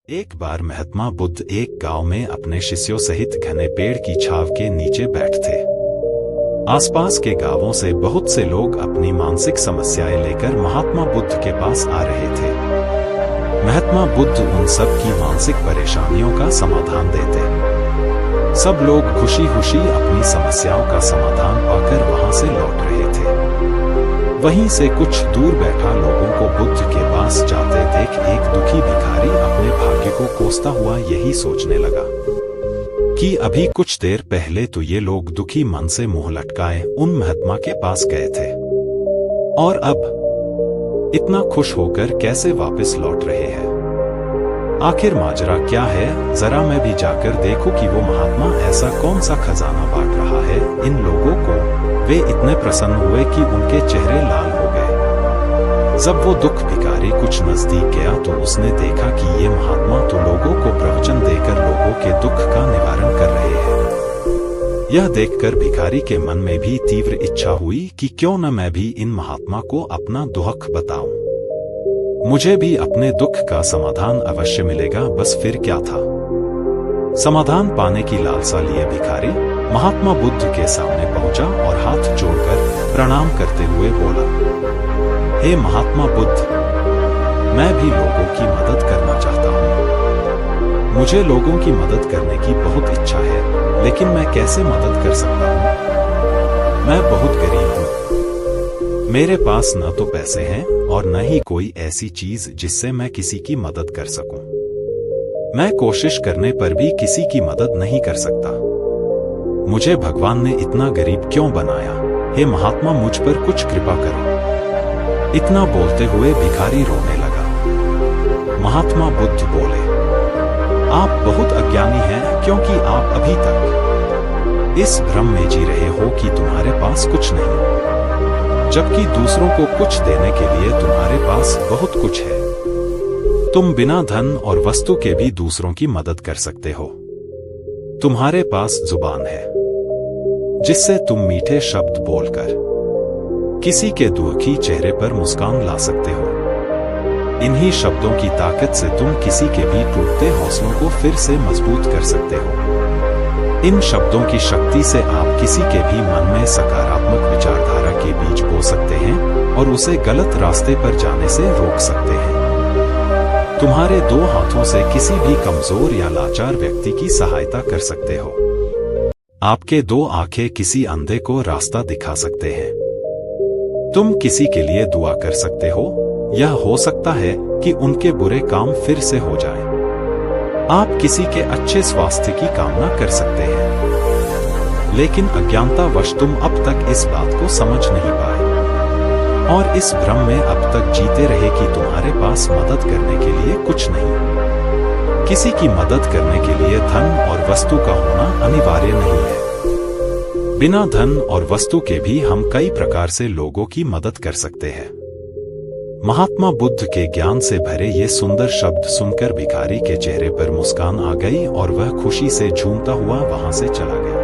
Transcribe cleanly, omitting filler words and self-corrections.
एक बार महात्मा बुद्ध एक गांव में अपने शिष्यों सहित घने पेड़ की छांव के नीचे बैठ थे। आसपास के गांवों से बहुत से लोग अपनी मानसिक समस्याएं लेकर महात्मा बुद्ध के पास आ रहे थे। महात्मा बुद्ध उन सब की मानसिक परेशानियों का समाधान देते। सब लोग खुशी खुशी अपनी समस्याओं का समाधान पाकर वहां से लौट रहे थे। वहीं से कुछ दूर बैठा लोगों को बुद्ध के पास जाते देख एक दुखी भिखारी अपने भाग्य को कोसता हुआ यही सोचने लगा कि अभी कुछ देर पहले तो ये लोग दुखी मन से मुंह लटकाए उन महात्मा के पास गए थे, और अब इतना खुश होकर कैसे वापस लौट रहे हैं। आखिर माजरा क्या है, जरा मैं भी जाकर देखूं कि वो महात्मा ऐसा कौन सा खजाना बांट रहा है इन लोगों को। वे इतने प्रसन्न हुए कि उनके चेहरे लाल हो गए। जब वो दुख भिखारी कुछ नजदीक गया तो उसने देखा कि ये महात्मा तो लोगों को प्रवचन देकर लोगों के दुख का निवारण कर रहे हैं। यह देखकर भिखारी के मन में भी तीव्र इच्छा हुई कि क्यों न मैं भी इन महात्मा को अपना दुख बताऊं। मुझे भी अपने दुख का समाधान अवश्य मिलेगा। बस फिर क्या था, समाधान पाने की लालसा लिए भिखारी महात्मा बुद्ध के सामने पहुंचा और हाथ जोड़कर प्रणाम करते हुए बोला, हे महात्मा बुद्ध, मैं भी लोगों की मदद करना चाहता हूं। मुझे लोगों की मदद करने की बहुत इच्छा है, लेकिन मैं कैसे मदद कर सकता हूं? मैं बहुत गरीब हूं। मेरे पास न तो पैसे हैं और न ही कोई ऐसी चीज जिससे मैं किसी की मदद कर सकूं। मैं कोशिश करने पर भी किसी की मदद नहीं कर सकता। मुझे भगवान ने इतना गरीब क्यों बनाया? हे महात्मा, मुझ पर कुछ कृपा करो। इतना बोलते हुए भिखारी रोने लगा। महात्मा बुद्ध बोले, आप बहुत अज्ञानी हैं, क्योंकि आप अभी तक इस भ्रम में जी रहे हो कि तुम्हारे पास कुछ नहीं, जबकि दूसरों को कुछ देने के लिए तुम्हारे पास बहुत कुछ है। तुम बिना धन और वस्तु के भी दूसरों की मदद कर सकते हो। तुम्हारे पास जुबान है जिससे तुम मीठे शब्द बोलकर किसी के दुखी चेहरे पर मुस्कान ला सकते हो। इन्हीं शब्दों की ताकत से तुम किसी के भी टूटते हौसलों को फिर से मजबूत कर सकते हो। इन शब्दों की शक्ति से आप किसी के भी मन में सकारात्मक विचारधारा के बीज बो सकते हैं और उसे गलत रास्ते पर जाने से रोक सकते हैं। तुम्हारे दो हाथों से किसी भी कमजोर या लाचार व्यक्ति की सहायता कर सकते हो। आपके दो आंखें किसी अंधे को रास्ता दिखा सकते हैं। तुम किसी के लिए दुआ कर सकते हो। यह हो सकता है कि उनके बुरे काम फिर से हो जाएं। आप किसी के अच्छे स्वास्थ्य की कामना कर सकते हैं, लेकिन अज्ञानतावश तुम अब तक इस बात को समझ नहीं पाए और इस भ्रम में अब तक जीते रहे कि तुम्हारे पास मदद करने के लिए कुछ नहीं। किसी की मदद करने के लिए धन और वस्तु का होना अनिवार्य नहीं है। बिना धन और वस्तु के भी हम कई प्रकार से लोगों की मदद कर सकते हैं। महात्मा बुद्ध के ज्ञान से भरे ये सुंदर शब्द सुनकर भिखारी के चेहरे पर मुस्कान आ गई और वह खुशी से झूमता हुआ वहां से चला गया।